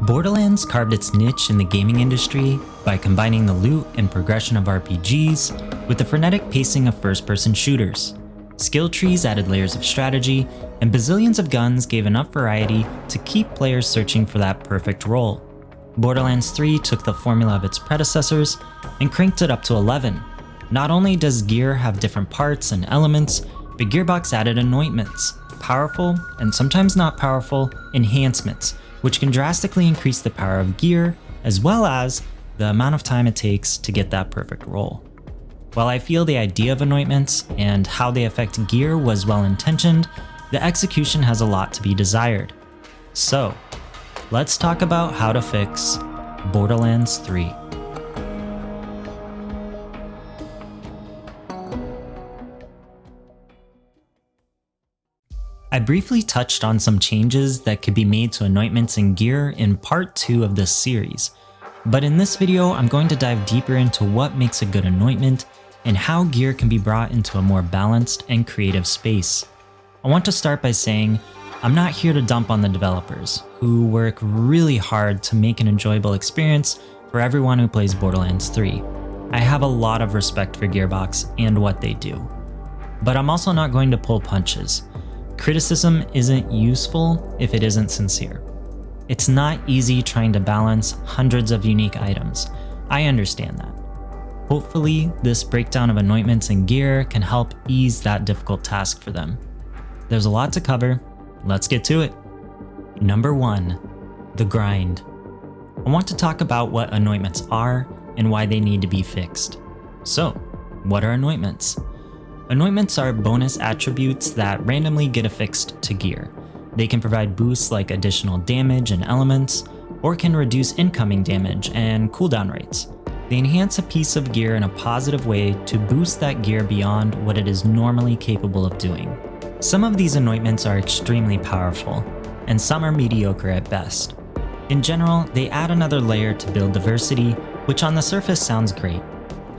Borderlands carved its niche in the gaming industry by combining the loot and progression of RPGs with the frenetic pacing of first-person shooters. Skill trees added layers of strategy, and bazillions of guns gave enough variety to keep players searching for that perfect role. Borderlands 3 took the formula of its predecessors and cranked it up to 11. Not only does gear have different parts and elements, but Gearbox added anointments, powerful, and sometimes not powerful, enhancements, which can drastically increase the power of gear, as well as the amount of time it takes to get that perfect roll. While I feel the idea of anointments and how they affect gear was well intentioned, the execution has a lot to be desired. So, let's talk about how to fix Borderlands 3. I briefly touched on some changes that could be made to anointments and gear in part 2 of this series, but in this video I'm going to dive deeper into what makes a good anointment and how gear can be brought into a more balanced and creative space. I want to start by saying I'm not here to dump on the developers, who work really hard to make an enjoyable experience for everyone who plays Borderlands 3. I have a lot of respect for Gearbox and what they do. But I'm also not going to pull punches. Criticism isn't useful if it isn't sincere. It's not easy trying to balance hundreds of unique items. I understand that. Hopefully, this breakdown of anointments and gear can help ease that difficult task for them. There's a lot to cover. Let's get to it. Number 1, the grind. I want to talk about what anointments are and why they need to be fixed. So, what are anointments? Anointments are bonus attributes that randomly get affixed to gear. They can provide boosts like additional damage and elements, or can reduce incoming damage and cooldown rates. They enhance a piece of gear in a positive way to boost that gear beyond what it is normally capable of doing. Some of these anointments are extremely powerful, and some are mediocre at best. In general, they add another layer to build diversity, which on the surface sounds great.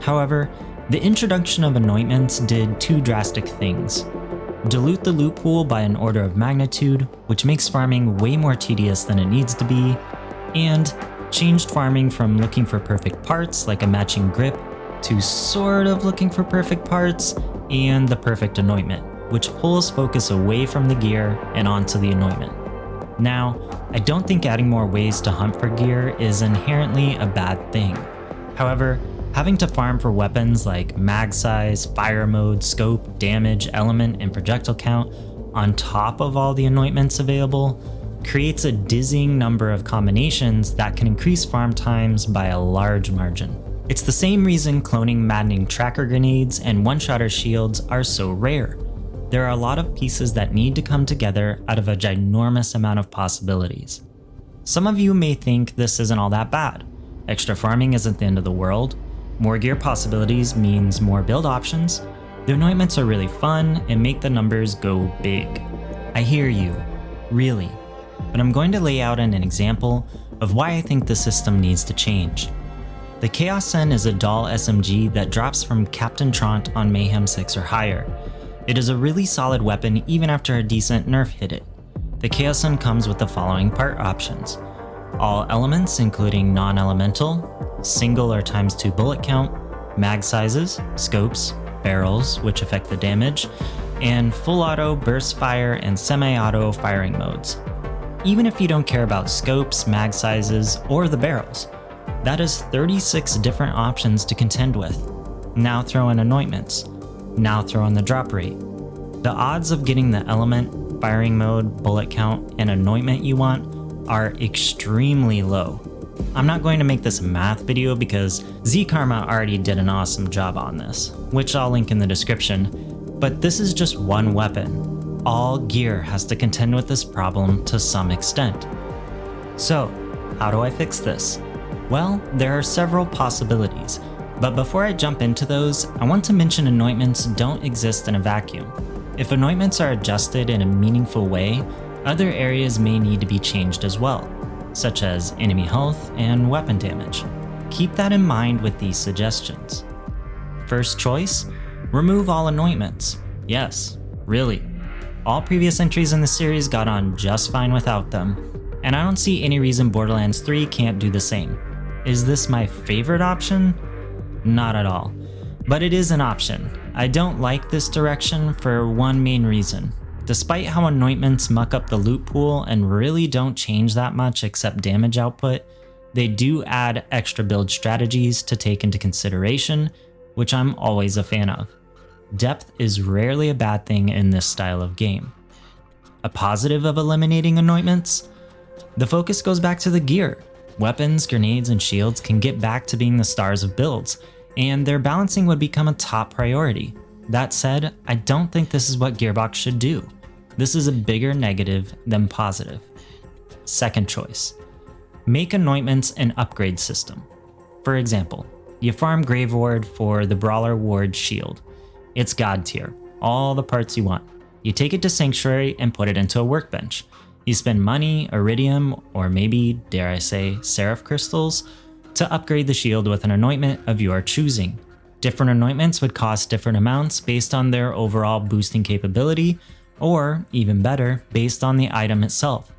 However, the introduction of anointments did 2 drastic things. Dilute the loot pool by an order of magnitude, which makes farming way more tedious than it needs to be, and changed farming from looking for perfect parts like a matching grip to sort of looking for perfect parts and the perfect anointment, which pulls focus away from the gear and onto the anointment. Now, I don't think adding more ways to hunt for gear is inherently a bad thing. However, having to farm for weapons like mag size, fire mode, scope, damage, element, and projectile count on top of all the anointments available creates a dizzying number of combinations that can increase farm times by a large margin. It's the same reason cloning maddening tracker grenades and one-shotter shields are so rare. There are a lot of pieces that need to come together out of a ginormous amount of possibilities. Some of you may think this isn't all that bad. Extra farming isn't the end of the world. More gear possibilities means more build options. The anointments are really fun and make the numbers go big. I hear you, really. But I'm going to lay out an example of why I think the system needs to change. The Kaoson is a dull SMG that drops from Captain Trant on Mayhem 6 or higher. It is a really solid weapon even after a decent nerf hit it. The Kaoson comes with the following part options: all elements including non-elemental, single or ×2 bullet count, mag sizes, scopes, barrels which affect the damage, and full auto, burst fire, and semi-auto firing modes. Even if you don't care about scopes, mag sizes, or the barrels, that is 36 different options to contend with. Now throw in anointments. Now throw in the drop rate. The odds of getting the element, firing mode, bullet count, and anointment you want are extremely low. I'm not going to make this a math video because Z-Karma already did an awesome job on this, which I'll link in the description, but this is just one weapon. All gear has to contend with this problem to some extent. So, how do I fix this? Well, there are several possibilities, but before I jump into those, I want to mention anointments don't exist in a vacuum. If anointments are adjusted in a meaningful way, other areas may need to be changed as well, such as enemy health and weapon damage. Keep that in mind with these suggestions. First choice, remove all anointments. Yes, really. All previous entries in the series got on just fine without them. and I don't see any reason Borderlands 3 can't do the same. Is this my favorite option? Not at all. But it is an option. I don't like this direction for one main reason. Despite how anointments muck up the loot pool and really don't change that much except damage output, they do add extra build strategies to take into consideration, which I'm always a fan of. Depth is rarely a bad thing in this style of game. A positive of eliminating anointments? The focus goes back to the gear. Weapons, grenades, and shields can get back to being the stars of builds, and their balancing would become a top priority. That said, I don't think this is what Gearbox should do. This is a bigger negative than positive. Second choice. Make anointments an upgrade system. For example, you farm Grave Ward for the Brawler Ward shield. It's God tier, all the parts you want. You take it to Sanctuary and put it into a workbench. You spend money, Iridium, or maybe, dare I say, Seraph Crystals, to upgrade the shield with an anointment of your choosing. Different anointments would cost different amounts based on their overall boosting capability, or, even better, based on the item itself.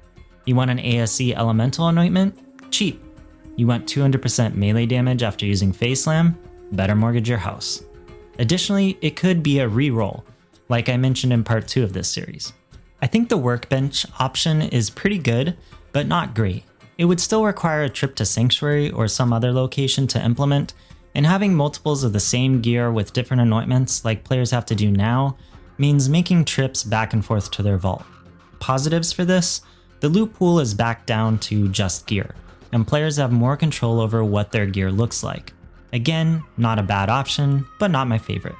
You want an ASC Elemental anointment? Cheap. You want 200% melee damage after using Phase Slam? Better mortgage your house. Additionally, it could be a reroll, like I mentioned in part 2 of this series. I think the workbench option is pretty good, but not great. It would still require a trip to Sanctuary or some other location to implement, and having multiples of the same gear with different anointments like players have to do now means making trips back and forth to their vault. Positives for this? The loot pool is back down to just gear, and players have more control over what their gear looks like. Again, not a bad option, but not my favorite.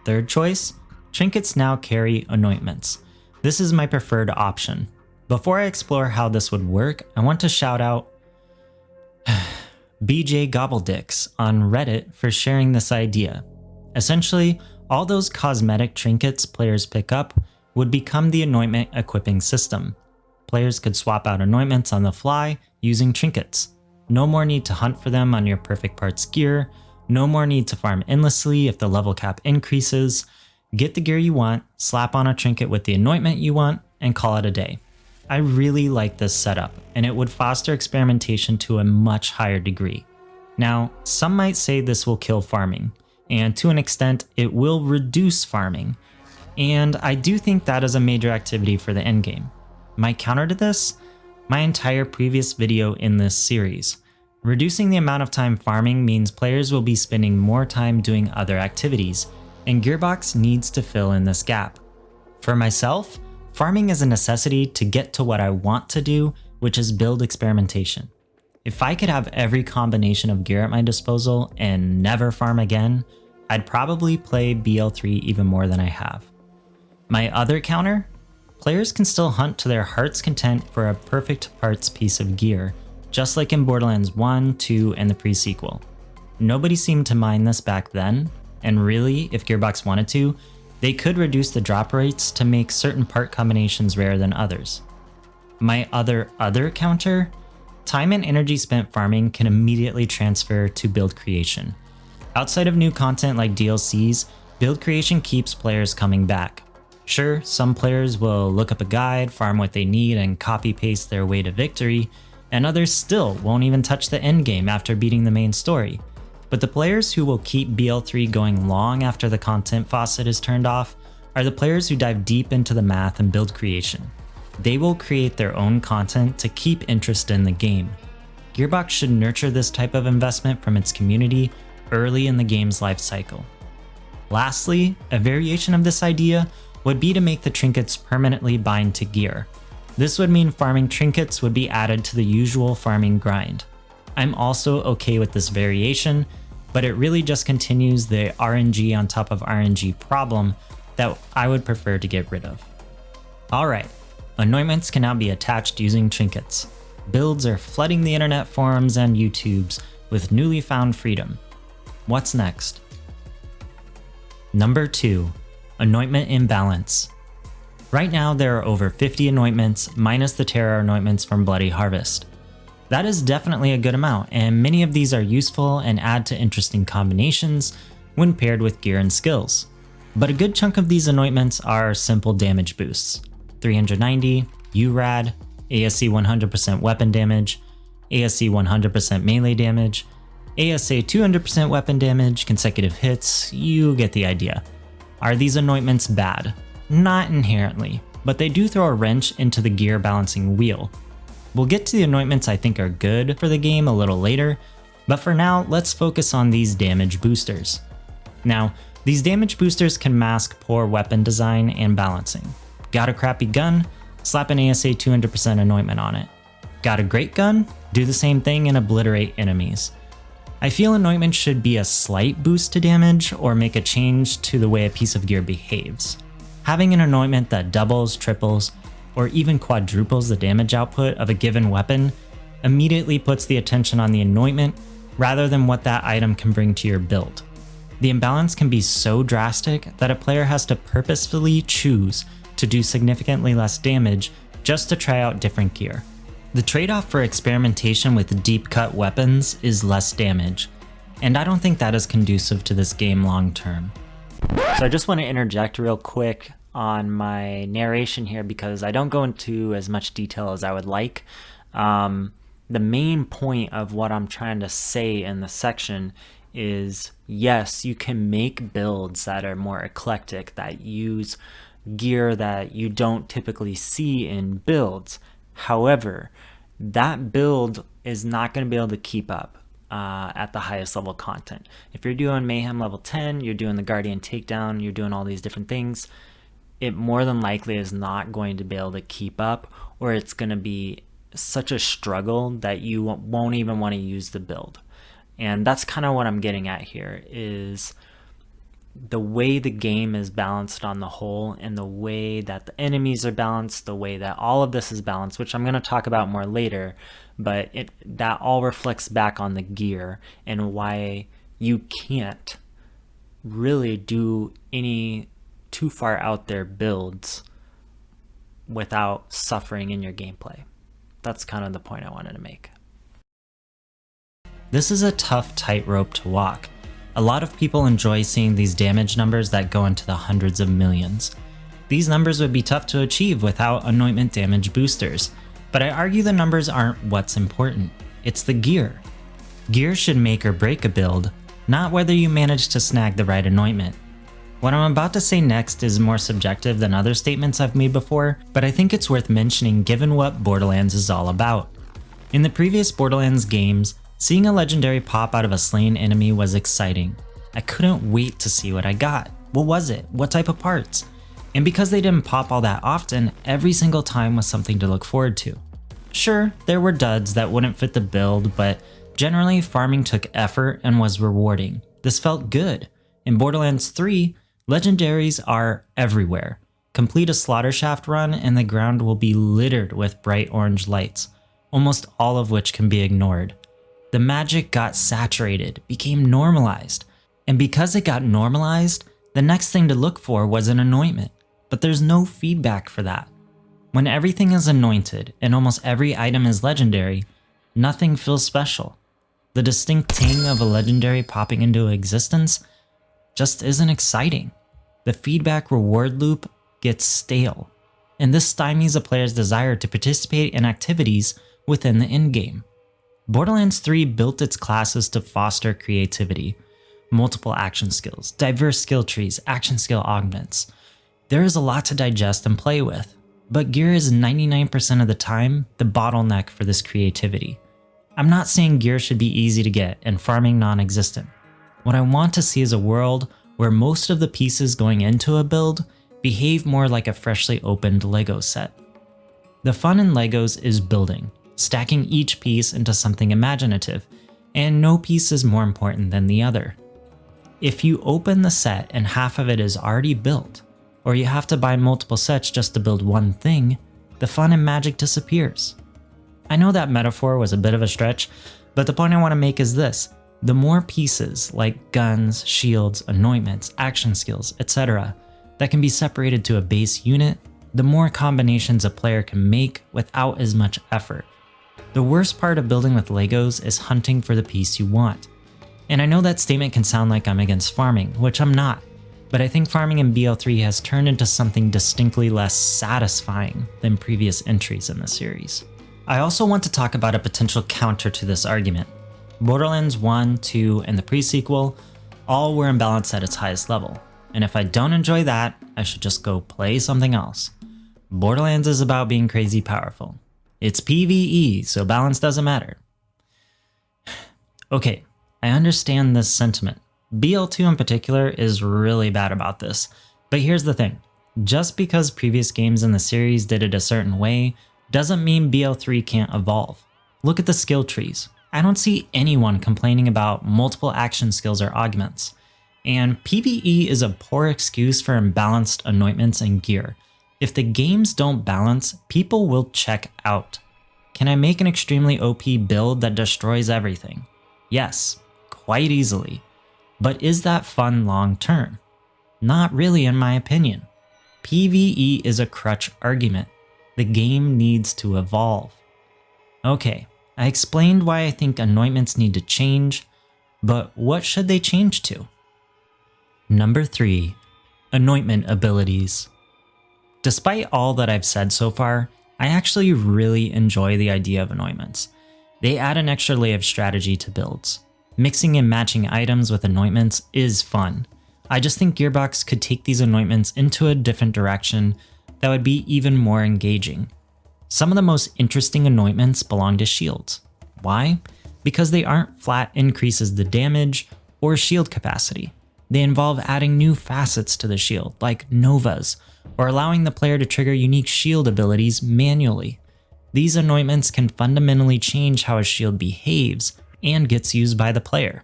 Third choice? Trinkets now carry anointments. This is my preferred option. Before I explore how this would work, I want to shout out BJ Gobbledick's on Reddit for sharing this idea. Essentially, all those cosmetic trinkets players pick up would become the anointment equipping system. Players could swap out anointments on the fly using trinkets. No more need to hunt for them on your perfect parts gear, no more need to farm endlessly if the level cap increases. Get the gear you want, slap on a trinket with the anointment you want, and call it a day. I really like this setup, and it would foster experimentation to a much higher degree. Now, some might say this will kill farming, and to an extent, it will reduce farming, and I do think that is a major activity for the endgame. My counter to this? My entire previous video in this series. Reducing the amount of time farming means players will be spending more time doing other activities, and Gearbox needs to fill in this gap. For myself, farming is a necessity to get to what I want to do, which is build experimentation. If I could have every combination of gear at my disposal and never farm again, I'd probably play BL3 even more than I have. My other counter? Players can still hunt to their heart's content for a perfect parts piece of gear, just like in Borderlands 1, 2, and the pre-sequel. Nobody seemed to mind this back then, and really, if Gearbox wanted to, they could reduce the drop rates to make certain part combinations rarer than others. My other counter? Time and energy spent farming can immediately transfer to build creation. Outside of new content like DLCs, build creation keeps players coming back. Sure, some players will look up a guide, farm what they need, and copy-paste their way to victory, and others still won't even touch the endgame after beating the main story. But the players who will keep BL3 going long after the content faucet is turned off are the players who dive deep into the math and build creation. They will create their own content to keep interest in the game. Gearbox should nurture this type of investment from its community early in the game's life cycle. Lastly, a variation of this idea would be to make the trinkets permanently bind to gear. This would mean farming trinkets would be added to the usual farming grind. I'm also okay with this variation, but it really just continues the RNG on top of RNG problem that I would prefer to get rid of. Alright, anointments can now be attached using trinkets. Builds are flooding the internet forums and YouTubes with newly found freedom. What's next? Number 2. Anointment Imbalance. Right now there are over 50 anointments minus the Terror anointments from Bloody Harvest. That is definitely a good amount, and many of these are useful and add to interesting combinations when paired with gear and skills. But a good chunk of these anointments are simple damage boosts. 390, URAD, ASC 100% weapon damage, ASC 100% melee damage, ASA 200% weapon damage, consecutive hits, you get the idea. Are these anointments bad? Not inherently, but they do throw a wrench into the gear balancing wheel. We'll get to the anointments I think are good for the game a little later, but for now, let's focus on these damage boosters. Now, these damage boosters can mask poor weapon design and balancing. Got a crappy gun? Slap an ASA 200% anointment on it. Got a great gun? Do the same thing and obliterate enemies. I feel anointment should be a slight boost to damage or make a change to the way a piece of gear behaves. Having an anointment that doubles, triples, or even quadruples the damage output of a given weapon immediately puts the attention on the anointment rather than what that item can bring to your build. The imbalance can be so drastic that a player has to purposefully choose to do significantly less damage just to try out different gear. The trade-off for experimentation with deep cut weapons is less damage, and I don't think that is conducive to this game long term. So I just want to interject real quick on my narration here because I don't go into as much detail as I would like. The main point of what I'm trying to say in the section is, yes, you can make builds that are more eclectic, that use gear that you don't typically see in builds. However, that build is not going to be able to keep up at the highest level content. If you're doing Mayhem level 10, you're doing the Guardian Takedown, you're doing all these different things, it more than likely is not going to be able to keep up, or it's going to be such a struggle that you won't even want to use the build. And that's kind of what I'm getting at here, is the way the game is balanced on the whole, and the way that the enemies are balanced, the way that all of this is balanced, which I'm going to talk about more later, but that all reflects back on the gear and why you can't really do any too far out there builds without suffering in your gameplay. That's kind of the point I wanted to make. This is a tough tightrope to walk. A lot of people enjoy seeing these damage numbers that go into the hundreds of millions. These numbers would be tough to achieve without anointment damage boosters, but I argue the numbers aren't what's important. It's the gear. Gear should make or break a build, not whether you manage to snag the right anointment. What I'm about to say next is more subjective than other statements I've made before, but I think it's worth mentioning given what Borderlands is all about. In the previous Borderlands games, seeing a legendary pop out of a slain enemy was exciting. I couldn't wait to see what I got. What was it? What type of parts? And because they didn't pop all that often, every single time was something to look forward to. Sure, there were duds that wouldn't fit the build, but generally farming took effort and was rewarding. This felt good. In Borderlands 3, legendaries are everywhere. Complete a slaughter shaft run and the ground will be littered with bright orange lights, almost all of which can be ignored. The magic got saturated, became normalized, and because it got normalized, the next thing to look for was an anointment, but there's no feedback for that. When everything is anointed and almost every item is legendary, nothing feels special. The distinct ting of a legendary popping into existence just isn't exciting. The feedback reward loop gets stale, and this stymies a player's desire to participate in activities within the endgame. Borderlands 3 built its classes to foster creativity, multiple action skills, diverse skill trees, action skill augments. There is a lot to digest and play with, but gear is 99% of the time the bottleneck for this creativity. I'm not saying gear should be easy to get and farming non-existent. What I want to see is a world where most of the pieces going into a build behave more like a freshly opened Lego set. The fun in Legos is building, stacking each piece into something imaginative, and no piece is more important than the other. If you open the set and half of it is already built, or you have to buy multiple sets just to build one thing, the fun and magic disappears. I know that metaphor was a bit of a stretch, but the point I want to make is this: the more pieces like guns, shields, anointments, action skills, etc. that can be separated to a base unit, the more combinations a player can make without as much effort. The worst part of building with Legos is hunting for the piece you want. And I know that statement can sound like I'm against farming, which I'm not. but I think farming in BL3 has turned into something distinctly less satisfying than previous entries in the series. I also want to talk about a potential counter to this argument. Borderlands 1, 2, and the pre-sequel all were imbalanced at its highest level, and if I don't enjoy that, I should just go play something else. Borderlands is about being crazy powerful. It's PvE, so balance doesn't matter. Okay, I understand this sentiment. BL2 in particular is really bad about this, but here's the thing. Just because previous games in the series did it a certain way, doesn't mean BL3 can't evolve. Look at the skill trees. I don't see anyone complaining about multiple action skills or augments. And PvE is a poor excuse for imbalanced anointments and gear. If the games don't balance, people will check out. Can I make an extremely OP build that destroys everything? Yes, quite easily. But is that fun long term? Not really, in my opinion. PvE is a crutch argument. The game needs to evolve. Okay, I explained why I think anointments need to change, but what should they change to? Number 3. Anointment abilities. Despite all that I've said so far, I actually really enjoy the idea of anointments. They add an extra layer of strategy to builds. Mixing and matching items with anointments is fun. I just think Gearbox could take these anointments into a different direction that would be even more engaging. Some of the most interesting anointments belong to shields. Why? Because they aren't flat increases to damage or shield capacity. They involve adding new facets to the shield, like novas, or allowing the player to trigger unique shield abilities manually. These anointments can fundamentally change how a shield behaves and gets used by the player.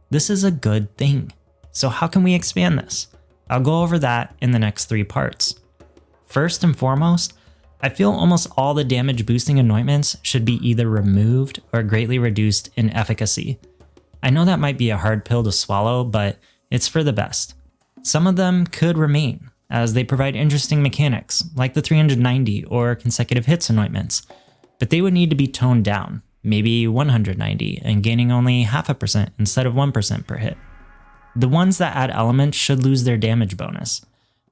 This is a good thing. So how can we expand this? I'll go over that in the next 3 parts. First and foremost, I feel almost all the damage boosting anointments should be either removed or greatly reduced in efficacy. I know that might be a hard pill to swallow, but it's for the best. Some of them could remain, as they provide interesting mechanics, like the 390 or consecutive hits anointments, but they would need to be toned down, maybe 190 and gaining only 0.5% instead of 1% per hit. The ones that add elements should lose their damage bonus.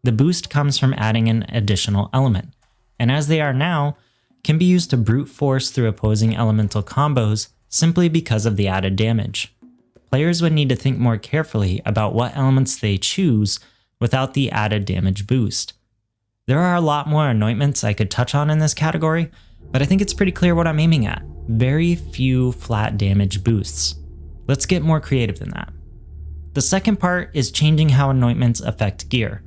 The boost comes from adding an additional element, and as they are now, can be used to brute force through opposing elemental combos simply because of the added damage. Players would need to think more carefully about what elements they choose without the added damage boost. There are a lot more anointments I could touch on in this category, but I think it's pretty clear what I'm aiming at. Very few flat damage boosts. Let's get more creative than that. The second part is changing how anointments affect gear.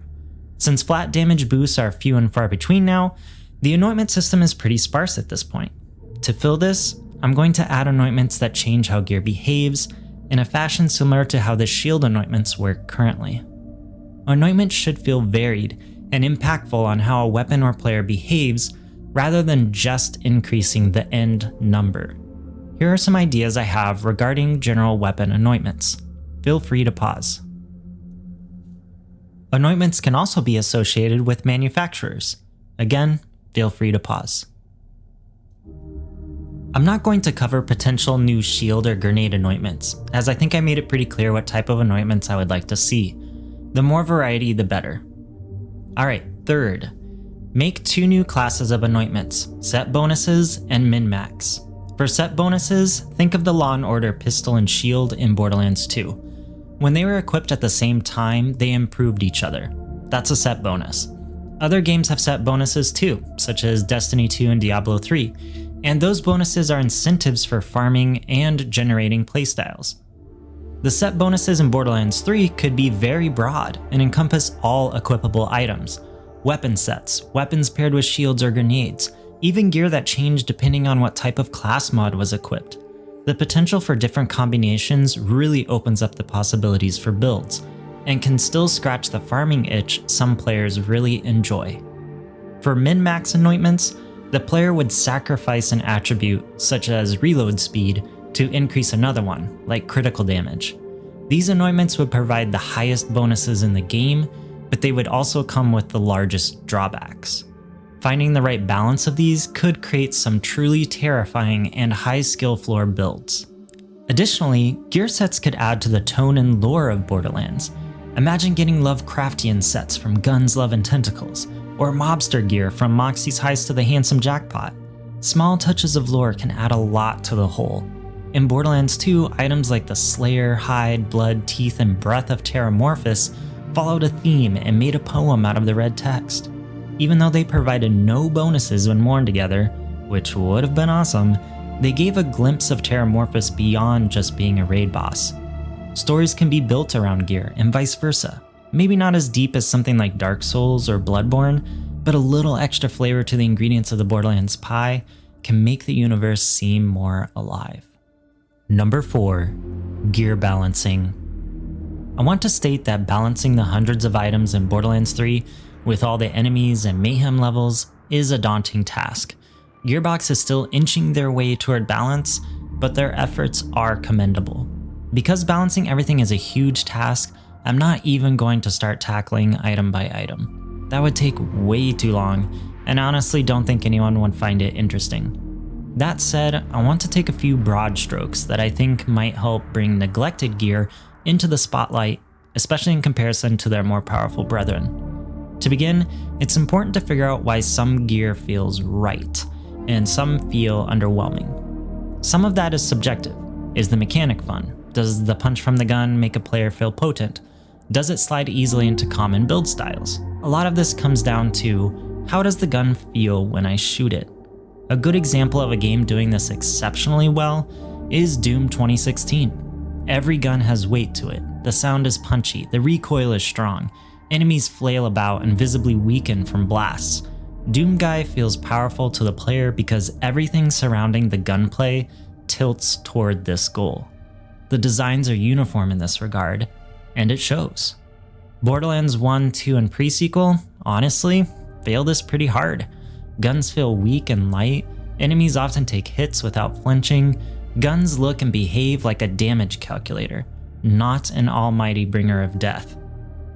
Since flat damage boosts are few and far between now, the anointment system is pretty sparse at this point. To fill this, I'm going to add anointments that change how gear behaves in a fashion similar to how the shield anointments work currently. Anointments should feel varied and impactful on how a weapon or player behaves rather than just increasing the end number. Here are some ideas I have regarding general weapon anointments. Feel free to pause. Anointments can also be associated with manufacturers. Again, feel free to pause. I'm not going to cover potential new shield or grenade anointments, as I think I made it pretty clear what type of anointments I would like to see. The more variety, the better. Alright, third. Make 2 new classes of anointments, set bonuses and min-max. For set bonuses, think of the Law & Order pistol and shield in Borderlands 2. When they were equipped at the same time, they improved each other. That's a set bonus. Other games have set bonuses too, such as Destiny 2 and Diablo 3, and those bonuses are incentives for farming and generating playstyles. The set bonuses in Borderlands 3 could be very broad and encompass all equipable items, weapon sets, weapons paired with shields or grenades, even gear that changed depending on what type of class mod was equipped. The potential for different combinations really opens up the possibilities for builds, and can still scratch the farming itch some players really enjoy. For min-max anointments, the player would sacrifice an attribute such as reload speed to increase another one, like critical damage. These anointments would provide the highest bonuses in the game, but they would also come with the largest drawbacks. Finding the right balance of these could create some truly terrifying and high skill floor builds. Additionally, gear sets could add to the tone and lore of Borderlands, Imagine getting Lovecraftian sets from Guns, Love, and Tentacles, or mobster gear from Moxie's Heist to the Handsome Jackpot. Small touches of lore can add a lot to the whole. In Borderlands 2, items like the Slayer, Hide, Blood, Teeth, and Breath of Terramorphous followed a theme and made a poem out of the red text. Even though they provided no bonuses when worn together, which would have been awesome, they gave a glimpse of Terramorphous beyond just being a raid boss. Stories can be built around gear and vice versa. Maybe not as deep as something like Dark Souls or Bloodborne, but a little extra flavor to the ingredients of the Borderlands pie can make the universe seem more alive. Number 4. Gear balancing. I want to state that balancing the hundreds of items in Borderlands 3 with all the enemies and mayhem levels is a daunting task. Gearbox is still inching their way toward balance, but their efforts are commendable. Because balancing everything is a huge task, I'm not even going to start tackling item by item. That would take way too long, and I honestly don't think anyone would find it interesting. That said, I want to take a few broad strokes that I think might help bring neglected gear into the spotlight, especially in comparison to their more powerful brethren. To begin, it's important to figure out why some gear feels right, and some feel underwhelming. Some of that is subjective. Is the mechanic fun? Does the punch from the gun make a player feel potent? Does it slide easily into common build styles? A lot of this comes down to, how does the gun feel when I shoot it? A good example of a game doing this exceptionally well is Doom 2016. Every gun has weight to it, the sound is punchy, the recoil is strong, enemies flail about and visibly weaken from blasts. Doom Guy feels powerful to the player because everything surrounding the gunplay tilts toward this goal. The designs are uniform in this regard, and it shows. Borderlands 1, 2, and pre-sequel, honestly, fail this pretty hard. Guns feel weak and light, enemies often take hits without flinching, guns look and behave like a damage calculator, not an almighty bringer of death.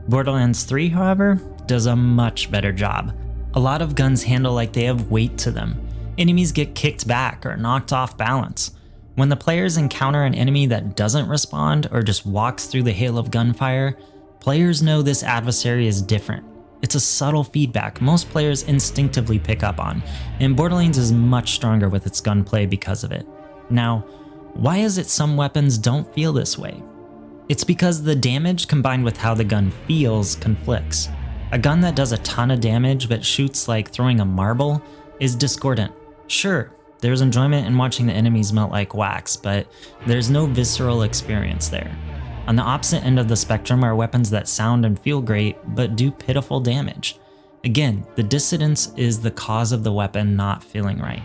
Borderlands 3, however, does a much better job. A lot of guns handle like they have weight to them. Enemies get kicked back or knocked off balance. When the players encounter an enemy that doesn't respond or just walks through the hail of gunfire, players know this adversary is different. It's a subtle feedback most players instinctively pick up on, and Borderlands is much stronger with its gunplay because of it. Now, why is it some weapons don't feel this way? It's because the damage combined with how the gun feels conflicts. A gun that does a ton of damage but shoots like throwing a marble is discordant. Sure, there's enjoyment in watching the enemies melt like wax, but there's no visceral experience there. On the opposite end of the spectrum are weapons that sound and feel great, but do pitiful damage. Again, the dissonance is the cause of the weapon not feeling right.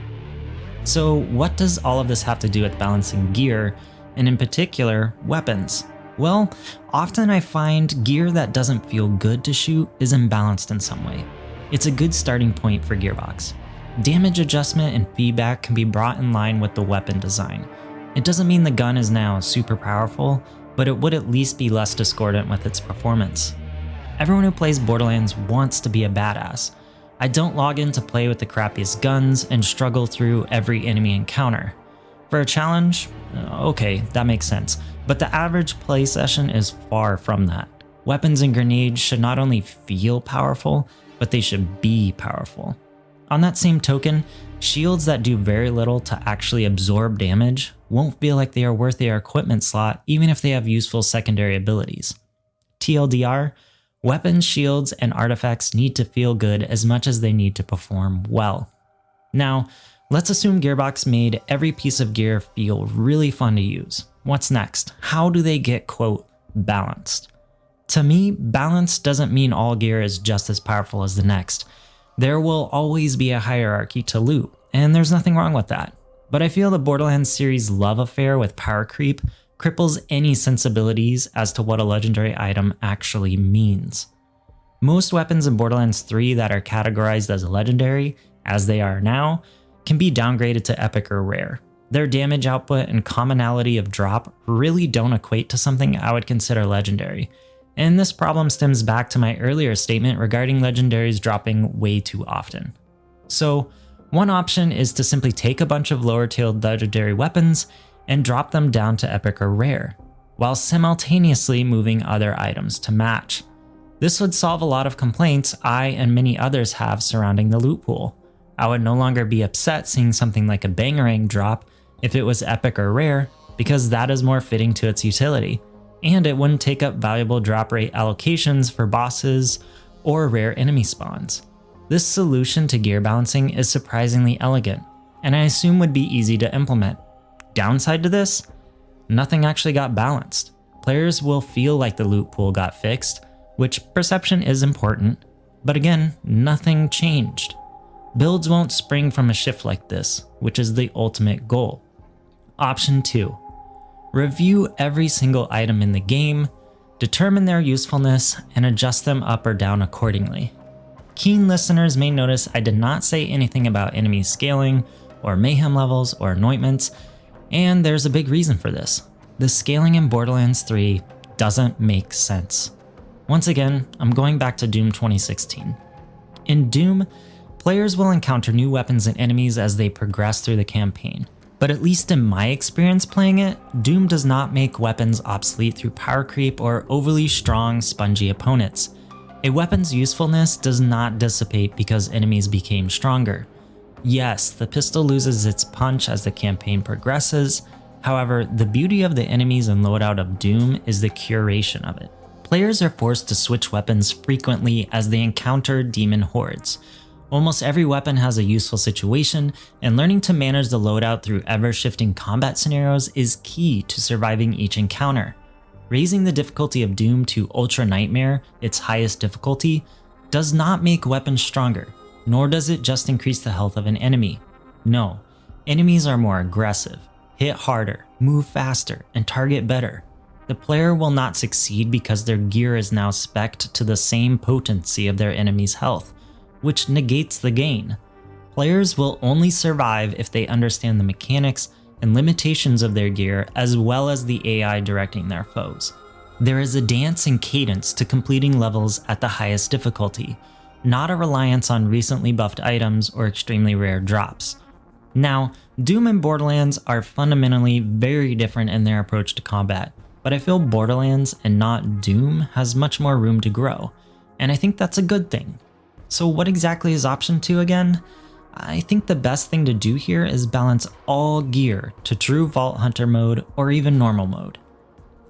So what does all of this have to do with balancing gear, and in particular, weapons? Well, often I find gear that doesn't feel good to shoot is imbalanced in some way. It's a good starting point for Gearbox. Damage adjustment and feedback can be brought in line with the weapon design. It doesn't mean the gun is now super powerful, but it would at least be less discordant with its performance. Everyone who plays Borderlands wants to be a badass. I don't log in to play with the crappiest guns and struggle through every enemy encounter. For a challenge, okay, that makes sense, but the average play session is far from that. Weapons and grenades should not only feel powerful, but they should be powerful. On that same token, shields that do very little to actually absorb damage won't feel like they are worth their equipment slot even if they have useful secondary abilities. TLDR, weapons, shields, and artifacts need to feel good as much as they need to perform well. Now, let's assume Gearbox made every piece of gear feel really fun to use. What's next? How do they get, quote, balanced? To me, balance doesn't mean all gear is just as powerful as the next. There will always be a hierarchy to loot, and there's nothing wrong with that. But I feel the Borderlands series' love affair with power creep cripples any sensibilities as to what a legendary item actually means. Most weapons in Borderlands 3 that are categorized as legendary, as they are now, can be downgraded to epic or rare. Their damage output and commonality of drop really don't equate to something I would consider legendary. And this problem stems back to my earlier statement regarding legendaries dropping way too often. So, one option is to simply take a bunch of lower-tailed legendary weapons and drop them down to epic or rare. while simultaneously moving other items to match. This would solve a lot of complaints I and many others have surrounding the loot pool. I would no longer be upset seeing something like a bangerang drop if it was epic or rare, because that is more fitting to its utility, and it wouldn't take up valuable drop rate allocations for bosses or rare enemy spawns. This solution to gear balancing is surprisingly elegant, and I assume would be easy to implement. Downside to this? Nothing actually got balanced. Players will feel like the loot pool got fixed, which perception is important, but again, nothing changed. Builds won't spring from a shift like this, which is the ultimate goal. Option 2. Review every single item in the game, determine their usefulness, and adjust them up or down accordingly. Keen listeners may notice I did not say anything about enemy scaling, or mayhem levels, or anointments, and there's a big reason for this. The scaling in Borderlands 3 doesn't make sense. Once again, I'm going back to Doom 2016. In Doom, players will encounter new weapons and enemies as they progress through the campaign. But at least in my experience playing it, Doom does not make weapons obsolete through power creep or overly strong, spongy opponents. A weapon's usefulness does not dissipate because enemies became stronger. Yes, the pistol loses its punch as the campaign progresses, however, the beauty of the enemies and loadout of Doom is the curation of it. Players are forced to switch weapons frequently as they encounter demon hordes. Almost every weapon has a useful situation, and learning to manage the loadout through ever-shifting combat scenarios is key to surviving each encounter. Raising the difficulty of Doom to Ultra Nightmare, its highest difficulty, does not make weapons stronger, nor does it just increase the health of an enemy. No, enemies are more aggressive, hit harder, move faster, and target better. The player will not succeed because their gear is now spec'd to the same potency of their enemy's health, which negates the gain. Players will only survive if they understand the mechanics and limitations of their gear as well as the AI directing their foes. There is a dance and cadence to completing levels at the highest difficulty, not a reliance on recently buffed items or extremely rare drops. Now, Doom and Borderlands are fundamentally very different in their approach to combat, but I feel Borderlands and not Doom has much more room to grow, and I think that's a good thing. So what exactly is option 2 again? I think the best thing to do here is balance all gear to true Vault Hunter mode or even normal mode.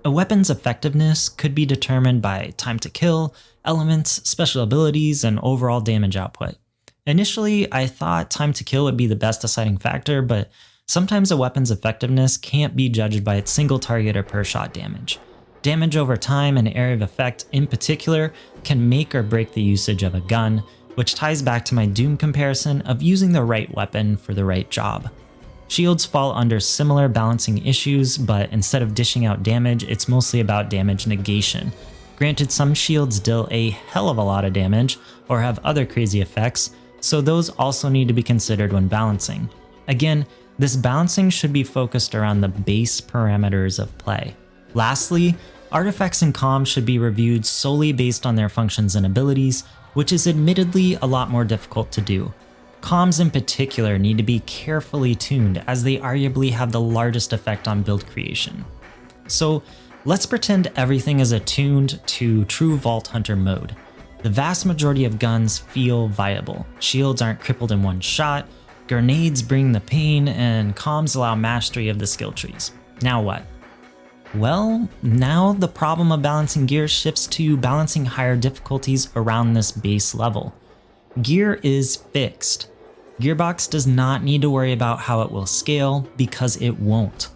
A weapon's effectiveness could be determined by time to kill, elements, special abilities, and overall damage output. Initially, I thought time to kill would be the best deciding factor, but sometimes a weapon's effectiveness can't be judged by its single target or per shot damage. Damage over time and area of effect in particular can make or break the usage of a gun, which ties back to my Doom comparison of using the right weapon for the right job. Shields fall under similar balancing issues, but instead of dishing out damage, it's mostly about damage negation. Granted, some shields deal a hell of a lot of damage or have other crazy effects, so those also need to be considered when balancing. Again, this balancing should be focused around the base parameters of play. Lastly, artifacts and comms should be reviewed solely based on their functions and abilities, which is admittedly a lot more difficult to do. Comms in particular need to be carefully tuned as they arguably have the largest effect on build creation. So let's pretend everything is attuned to true Vault Hunter mode. The vast majority of guns feel viable, shields aren't crippled in one shot, grenades bring the pain, and comms allow mastery of the skill trees. Now what? Well, now the problem of balancing gear shifts to balancing higher difficulties around this base level. Gear is fixed. Gearbox does not need to worry about how it will scale because it won't.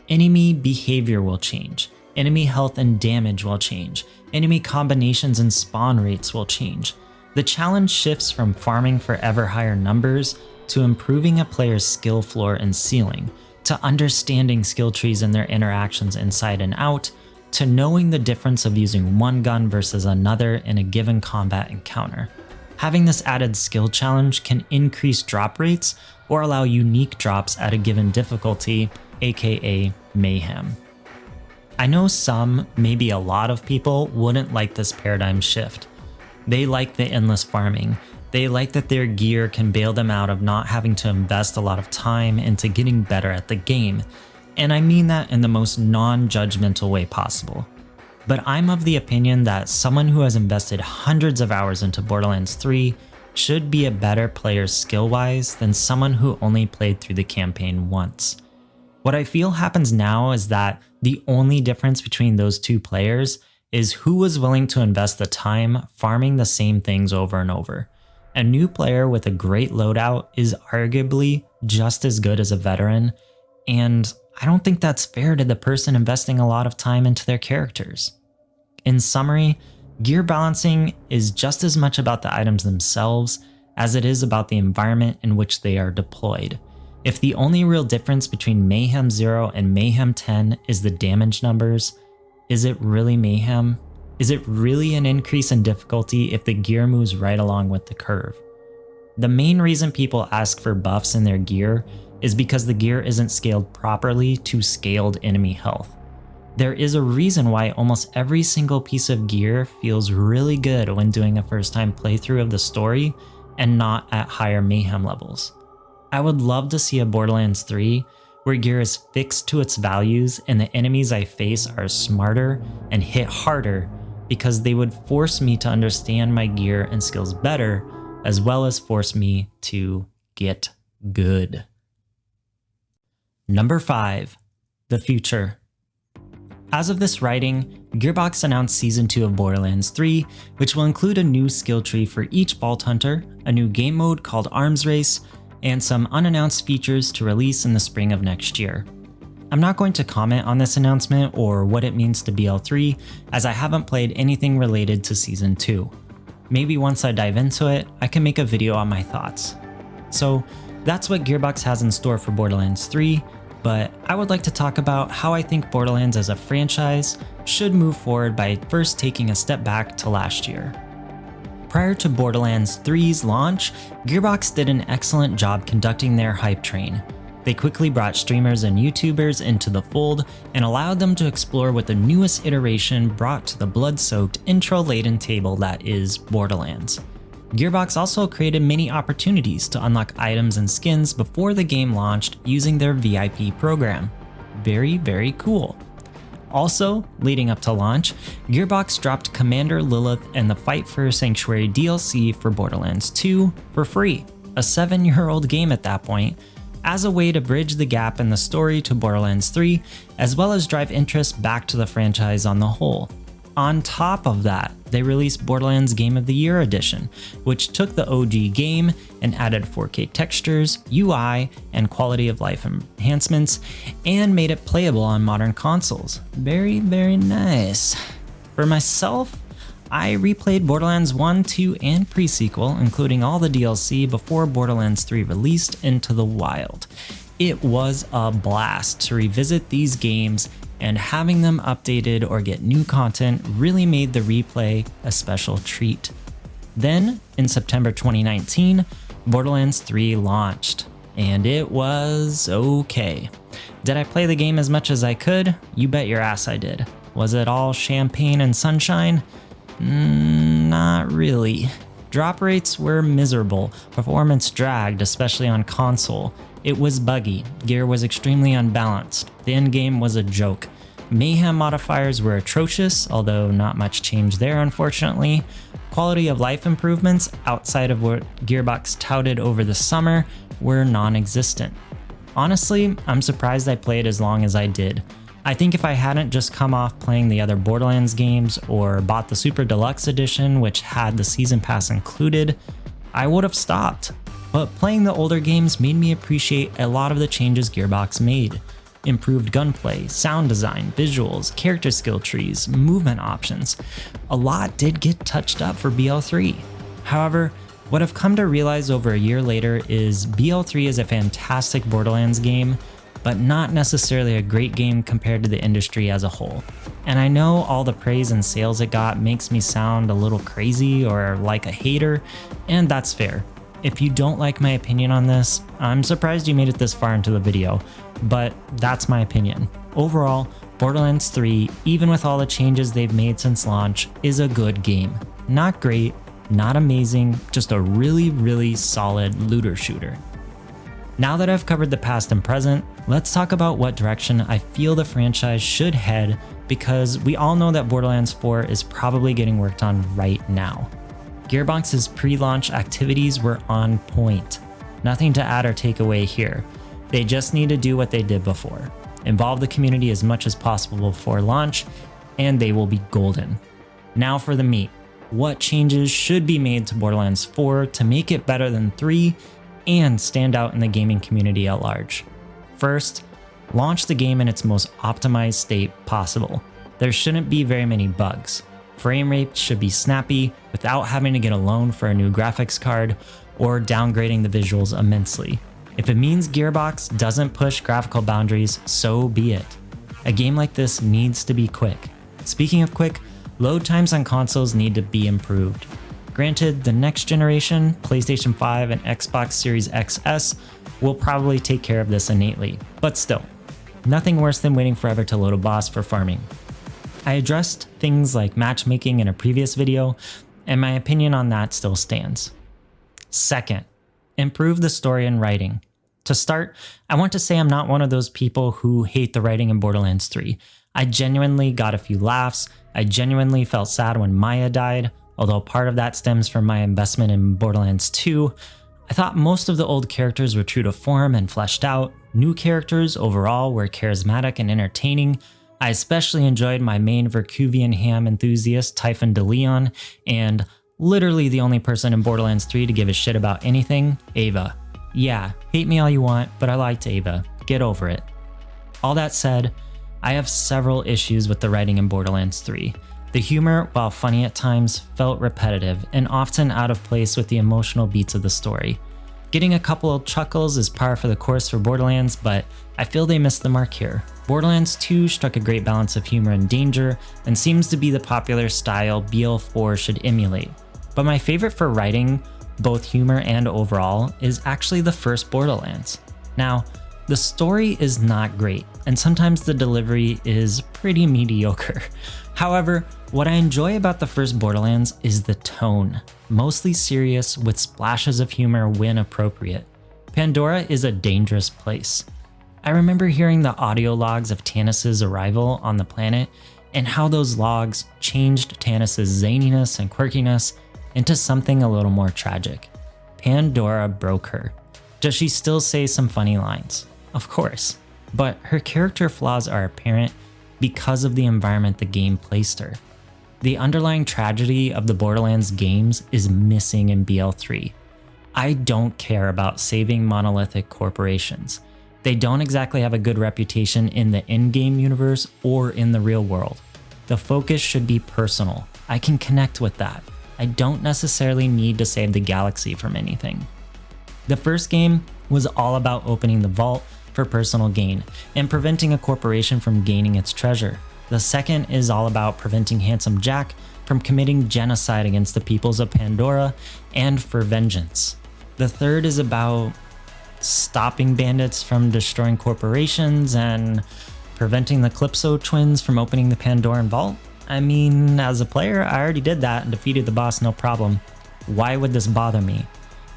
Enemy behavior will change. Enemy health and damage will change. Enemy combinations and spawn rates will change. The challenge shifts from farming for ever higher numbers to improving a player's skill floor and ceiling, to understanding skill trees and their interactions inside and out, to knowing the difference of using one gun versus another in a given combat encounter. Having this added skill challenge can increase drop rates or allow unique drops at a given difficulty, aka mayhem. I know some, maybe a lot of people, wouldn't like this paradigm shift. They like the endless farming. They like that their gear can bail them out of not having to invest a lot of time into getting better at the game. And I mean that in the most non-judgmental way possible. But I'm of the opinion that someone who has invested hundreds of hours into Borderlands 3 should be a better player skill-wise than someone who only played through the campaign once. What I feel happens now is that the only difference between those two players is who was willing to invest the time farming the same things over and over. A new player with a great loadout is arguably just as good as a veteran, and I don't think that's fair to the person investing a lot of time into their characters. In summary, gear balancing is just as much about the items themselves as it is about the environment in which they are deployed. If the only real difference between Mayhem 0 and Mayhem 10 is the damage numbers, is it really Mayhem? Is it really an increase in difficulty if the gear moves right along with the curve? The main reason people ask for buffs in their gear is because the gear isn't scaled properly to scaled enemy health. There is a reason why almost every single piece of gear feels really good when doing a first time playthrough of the story and not at higher Mayhem levels. I would love to see a Borderlands 3 where gear is fixed to its values and the enemies I face are smarter and hit harder, because they would force me to understand my gear and skills better, as well as force me to get good. Number 5. The future. As of this writing, Gearbox announced Season 2 of Borderlands 3, which will include a new skill tree for each Vault Hunter, a new game mode called Arms Race, and some unannounced features to release in the spring of next year. I'm not going to comment on this announcement or what it means to BL3, as I haven't played anything related to Season 2. Maybe once I dive into it, I can make a video on my thoughts. So that's what Gearbox has in store for Borderlands 3, but I would like to talk about how I think Borderlands as a franchise should move forward by first taking a step back to last year. Prior to Borderlands 3's launch, Gearbox did an excellent job conducting their hype train. They quickly brought streamers and YouTubers into the fold and allowed them to explore what the newest iteration brought to the blood-soaked intro-laden table that is Borderlands. Gearbox also created many opportunities to unlock items and skins before the game launched using their VIP program. Very, very cool. Also, leading up to launch, Gearbox dropped Commander Lilith and the Fight for Sanctuary DLC for Borderlands 2 for free, a 7-year-old game at that point, as a way to bridge the gap in the story to Borderlands 3, as well as drive interest back to the franchise on the whole. On top of that, they released Borderlands Game of the Year Edition, which took the OG game and added 4K textures, UI, and quality of life enhancements, and made it playable on modern consoles. Very, very nice. For myself, I replayed Borderlands 1, 2, and pre-sequel, including all the DLC before Borderlands 3 released into the wild. It was a blast to revisit these games, and having them updated or get new content really made the replay a special treat. Then, in September 2019, Borderlands 3 launched, and it was okay. Did I play the game as much as I could? You bet your ass I did. Was it all champagne and sunshine? Not really. Drop rates were miserable, performance dragged, especially on console. It was buggy, gear was extremely unbalanced, the endgame was a joke. Mayhem modifiers were atrocious, although not much change there unfortunately. Quality of life improvements, outside of what Gearbox touted over the summer, were non-existent. Honestly, I'm surprised I played as long as I did. I think if I hadn't just come off playing the other Borderlands games or bought the Super Deluxe Edition, which had the Season Pass included, I would have stopped. But playing the older games made me appreciate a lot of the changes Gearbox made. Improved gunplay, sound design, visuals, character skill trees, movement options. A lot did get touched up for BL3. However, what I've come to realize over a year later is BL3 is a fantastic Borderlands game, but not necessarily a great game compared to the industry as a whole. And I know all the praise and sales it got makes me sound a little crazy or like a hater, and that's fair. If you don't like my opinion on this, I'm surprised you made it this far into the video, but that's my opinion. Overall, Borderlands 3, even with all the changes they've made since launch, is a good game. Not great, not amazing, just a really, really solid looter shooter. Now that I've covered the past and present, let's talk about what direction I feel the franchise should head, because we all know that Borderlands 4 is probably getting worked on right now. Gearbox's pre-launch activities were on point. Nothing to add or take away here. They just need to do what they did before. Involve the community as much as possible before launch, and they will be golden. Now for the meat. What changes should be made to Borderlands 4 to make it better than 3 and stand out in the gaming community at large? First, launch the game in its most optimized state possible. There shouldn't be very many bugs. Frame rate should be snappy without having to get a loan for a new graphics card or downgrading the visuals immensely. If it means Gearbox doesn't push graphical boundaries, so be it. A game like this needs to be quick. Speaking of quick, load times on consoles need to be improved. Granted, the next generation, PlayStation 5 and Xbox Series XS, will probably take care of this innately, but still, nothing worse than waiting forever to load a boss for farming. I addressed things like matchmaking in a previous video, and my opinion on that still stands. Second, improve the story and writing. To start, I want to say I'm not one of those people who hate the writing in Borderlands 3. I genuinely got a few laughs. I genuinely felt sad when Maya died, although part of that stems from my investment in Borderlands 2. I thought most of the old characters were true to form and fleshed out. New characters overall were charismatic and entertaining. I especially enjoyed my main Verkuvian ham enthusiast, Typhon DeLeon, and literally the only person in Borderlands 3 to give a shit about anything, Ava. Yeah, hate me all you want, but I liked Ava. Get over it. All that said, I have several issues with the writing in Borderlands 3. The humor, while funny at times, felt repetitive and often out of place with the emotional beats of the story. Getting a couple of chuckles is par for the course for Borderlands, but I feel they missed the mark here. Borderlands 2 struck a great balance of humor and danger, and seems to be the popular style BL4 should emulate. But my favorite for writing, both humor and overall, is actually the first Borderlands. Now, the story is not great, and sometimes the delivery is pretty mediocre. However, what I enjoy about the first Borderlands is the tone, mostly serious with splashes of humor when appropriate. Pandora is a dangerous place. I remember hearing the audio logs of Tannis' arrival on the planet and how those logs changed Tannis' zaniness and quirkiness into something a little more tragic. Pandora broke her. Does she still say some funny lines? Of course, but her character flaws are apparent because of the environment the game placed her. The underlying tragedy of the Borderlands games is missing in BL3. I don't care about saving monolithic corporations. They don't exactly have a good reputation in the in-game universe or in the real world. The focus should be personal. I can connect with that. I don't necessarily need to save the galaxy from anything. The first game was all about opening the vault for personal gain and preventing a corporation from gaining its treasure. The second is all about preventing Handsome Jack from committing genocide against the peoples of Pandora and for vengeance. The third is about stopping bandits from destroying corporations and preventing the Calypso twins from opening the Pandoran vault. I mean, as a player, I already did that and defeated the boss no problem. Why would this bother me?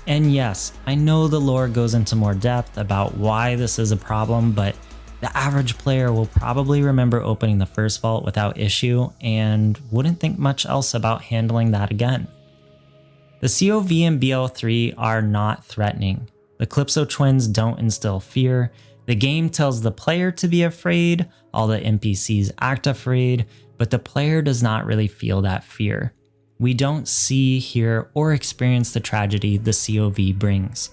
And yes, I know the lore goes into more depth about why this is a problem, but the average player will probably remember opening the first vault without issue and wouldn't think much else about handling that again. The COV and BL3 are not threatening. The Calypso twins don't instill fear. The game tells the player to be afraid, all the NPCs act afraid, but the player does not really feel that fear. We don't see, hear, or experience the tragedy the COV brings.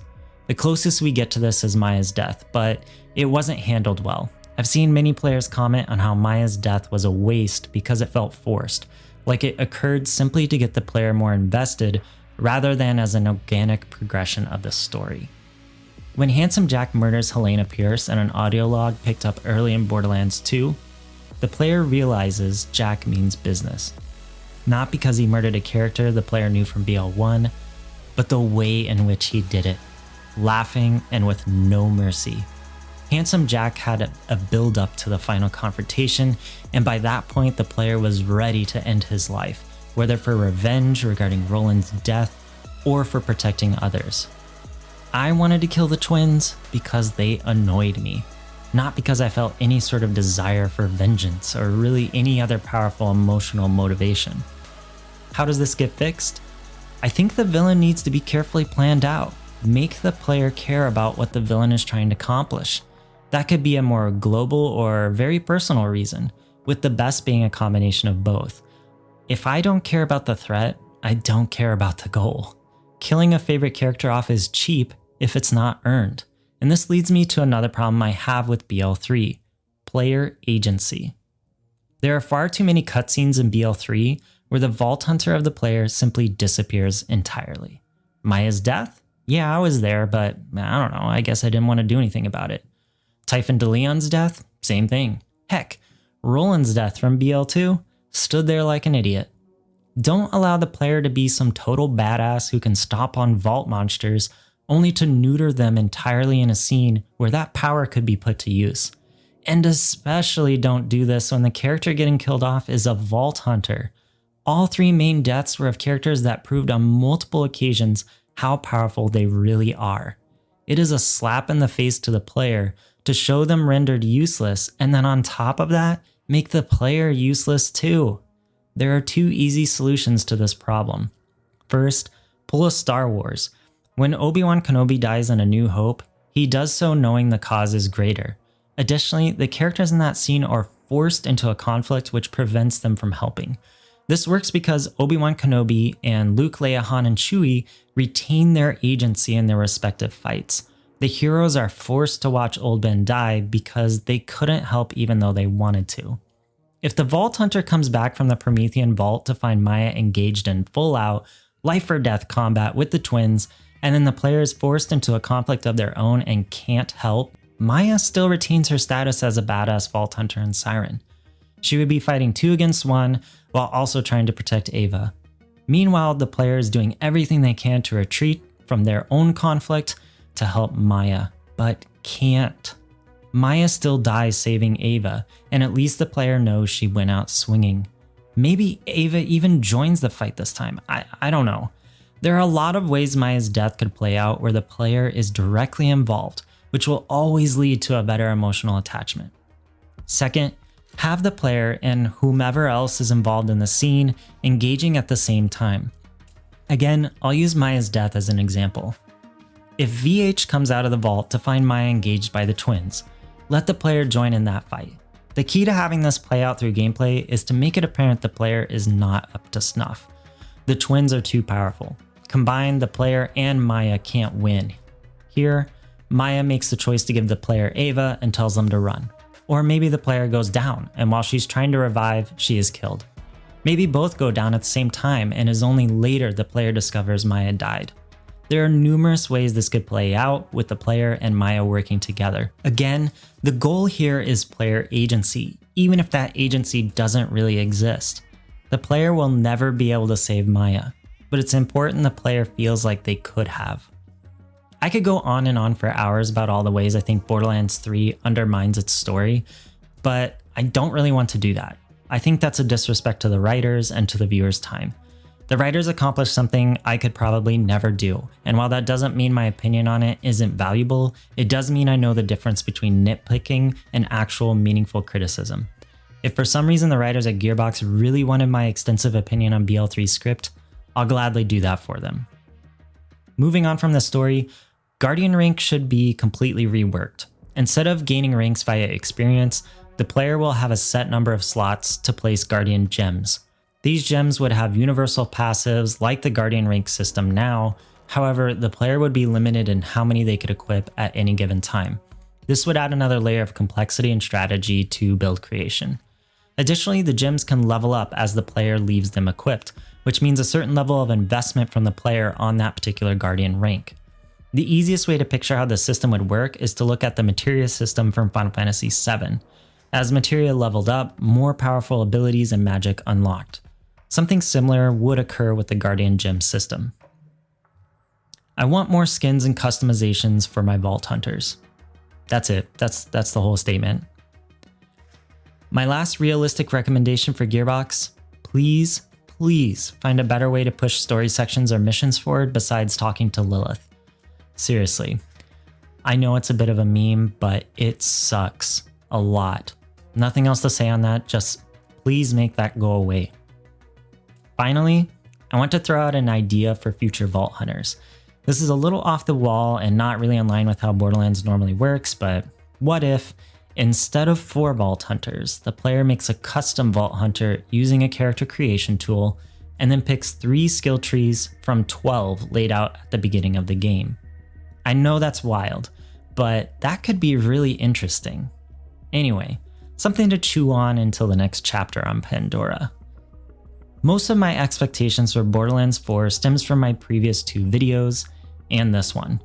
The closest we get to this is Maya's death, but it wasn't handled well. I've seen many players comment on how Maya's death was a waste because it felt forced, like it occurred simply to get the player more invested rather than as an organic progression of the story. When Handsome Jack murders Helena Pierce in an audio log picked up early in Borderlands 2, the player realizes Jack means business. Not because he murdered a character the player knew from BL1, but the way in which he did it, laughing and with no mercy. Handsome Jack had a build up to the final confrontation, and by that point the player was ready to end his life, whether for revenge regarding Roland's death or for protecting others. I wanted to kill the twins because they annoyed me, not because I felt any sort of desire for vengeance or really any other powerful emotional motivation. How does this get fixed? I think the villain needs to be carefully planned out. Make the player care about what the villain is trying to accomplish. That could be a more global or very personal reason, with the best being a combination of both. If I don't care about the threat, I don't care about the goal. Killing a favorite character off is cheap if it's not earned. And this leads me to another problem I have with BL3, player agency. There are far too many cutscenes in BL3 where the Vault Hunter of the player simply disappears entirely. Maya's death? Yeah, I was there, but I don't know, I guess I didn't want to do anything about it. Typhon DeLeon's death? Same thing. Heck, Roland's death from BL2? Stood there like an idiot. Don't allow the player to be some total badass who can stomp on vault monsters only to neuter them entirely in a scene where that power could be put to use. And especially don't do this when the character getting killed off is a Vault Hunter. All 3 main deaths were of characters that proved on multiple occasions how powerful they really are. It is a slap in the face to the player to show them rendered useless, and then on top of that, make the player useless too. There are 2 easy solutions to this problem. First, pull a Star Wars. When Obi-Wan Kenobi dies in A New Hope, he does so knowing the cause is greater. Additionally, the characters in that scene are forced into a conflict which prevents them from helping. This works because Obi-Wan Kenobi and Luke, Leia, Han, and Chewie retain their agency in their respective fights. The heroes are forced to watch Old Ben die because they couldn't help even though they wanted to. If the Vault Hunter comes back from the Promethean Vault to find Maya engaged in full-out, life-or-death combat with the twins, and then the player is forced into a conflict of their own and can't help, Maya still retains her status as a badass Vault Hunter and Siren. She would be fighting 2 against 1 while also trying to protect Ava. Meanwhile, the player is doing everything they can to retreat from their own conflict to help Maya, but can't. Maya still dies saving Ava, and at least the player knows she went out swinging. Maybe Ava even joins the fight this time, I don't know. There are a lot of ways Maya's death could play out where the player is directly involved, which will always lead to a better emotional attachment. Second, have the player and whomever else is involved in the scene engaging at the same time. Again, I'll use Maya's death as an example. If VH comes out of the vault to find Maya engaged by the twins, let the player join in that fight. The key to having this play out through gameplay is to make it apparent the player is not up to snuff. The twins are too powerful. Combined, the player and Maya can't win. Here, Maya makes the choice to give the player Ava and tells them to run. Or maybe the player goes down, and while she's trying to revive, she is killed. Maybe both go down at the same time, and it is only later the player discovers Maya died. There are numerous ways this could play out with the player and Maya working together. Again, the goal here is player agency, even if that agency doesn't really exist. The player will never be able to save Maya, but it's important the player feels like they could have. I could go on and on for hours about all the ways I think Borderlands 3 undermines its story, but I don't really want to do that. I think that's a disrespect to the writers and to the viewer's time. The writers accomplished something I could probably never do, and while that doesn't mean my opinion on it isn't valuable, it does mean I know the difference between nitpicking and actual meaningful criticism. If for some reason the writers at Gearbox really wanted my extensive opinion on BL3's script, I'll gladly do that for them. Moving on from the story, Guardian rank should be completely reworked. Instead of gaining ranks via experience, the player will have a set number of slots to place Guardian gems. These gems would have universal passives like the Guardian rank system now, however, the player would be limited in how many they could equip at any given time. This would add another layer of complexity and strategy to build creation. Additionally, the gems can level up as the player leaves them equipped, which means a certain level of investment from the player on that particular Guardian rank. The easiest way to picture how the system would work is to look at the materia system from Final Fantasy VII. As materia leveled up, more powerful abilities and magic unlocked. Something similar would occur with the Guardian Gem system. I want more skins and customizations for my Vault Hunters. That's it. That's the whole statement. My last realistic recommendation for Gearbox, please find a better way to push story sections or missions forward besides talking to Lilith. Seriously. I know it's a bit of a meme, but it sucks a lot. Nothing else to say on that, just please make that go away. Finally, I want to throw out an idea for future Vault Hunters. This is a little off the wall and not really in line with how Borderlands normally works, but what if, instead of 4 Vault Hunters, the player makes a custom Vault Hunter using a character creation tool and then picks 3 skill trees from 12 laid out at the beginning of the game. I know that's wild, but that could be really interesting. Anyway, something to chew on until the next chapter on Pandora. Most of my expectations for Borderlands 4 stems from my previous 2 videos and this one.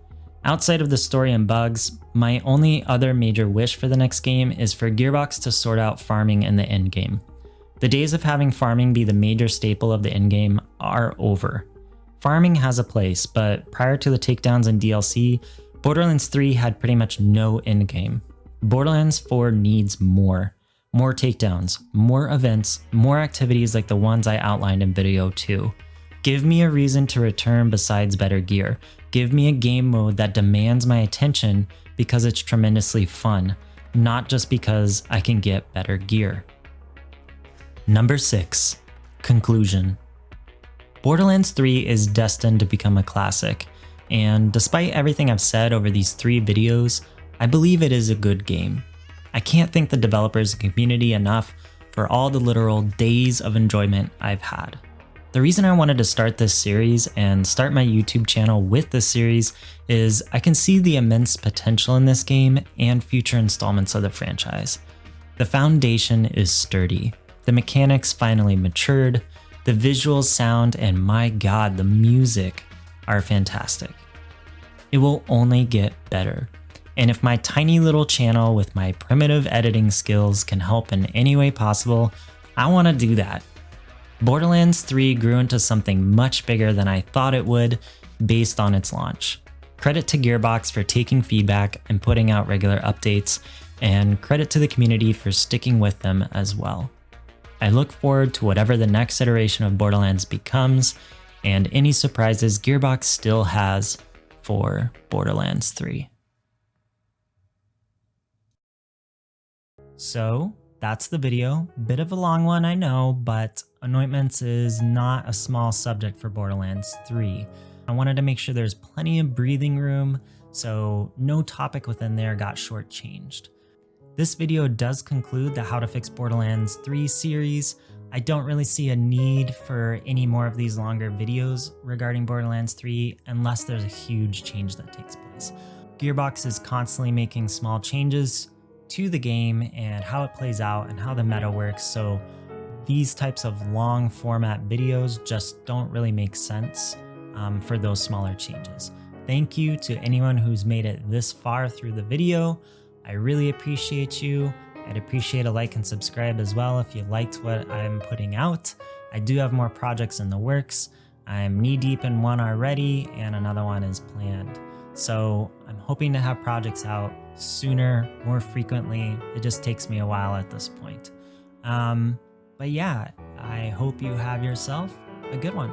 Outside of the story and bugs, my only other major wish for the next game is for Gearbox to sort out farming in the endgame. The days of having farming be the major staple of the endgame are over. Farming has a place, but prior to the takedowns in DLC, Borderlands 3 had pretty much no endgame. Borderlands 4 needs more. More takedowns, more events, more activities like the ones I outlined in video 2. Give me a reason to return besides better gear. Give me a game mode that demands my attention because it's tremendously fun, not just because I can get better gear. Number 6. Conclusion. Borderlands 3 is destined to become a classic, and despite everything I've said over these 3 videos, I believe it is a good game. I can't thank the developers and community enough for all the literal days of enjoyment I've had. The reason I wanted to start this series and start my YouTube channel with this series is I can see the immense potential in this game and future installments of the franchise. The foundation is sturdy, the mechanics finally matured, the visuals, sound, and my god, the music are fantastic. It will only get better. And if my tiny little channel with my primitive editing skills can help in any way possible, I want to do that. Borderlands 3 grew into something much bigger than I thought it would based on its launch. Credit to Gearbox for taking feedback and putting out regular updates, and credit to the community for sticking with them as well. I look forward to whatever the next iteration of Borderlands becomes, and any surprises Gearbox still has for Borderlands 3. So that's the video. Bit of a long one, I know, but Anointments is not a small subject for Borderlands 3. I wanted to make sure there's plenty of breathing room, so no topic within there got shortchanged. This video does conclude the How to Fix Borderlands 3 series. I don't really see a need for any more of these longer videos regarding Borderlands 3 unless there's a huge change that takes place. Gearbox is constantly making small changes to the game and how it plays out and how the meta works, so these types of long format videos just don't really make sense for those smaller changes. Thank you to anyone who's made it this far through the video. I really appreciate you. I'd appreciate a like and subscribe as well if you liked what I'm putting out. I do have more projects in the works. I'm knee deep in one already and another one is planned. So I'm hoping to have projects out sooner, more frequently. It just takes me a while at this point. But yeah, I hope you have yourself a good one.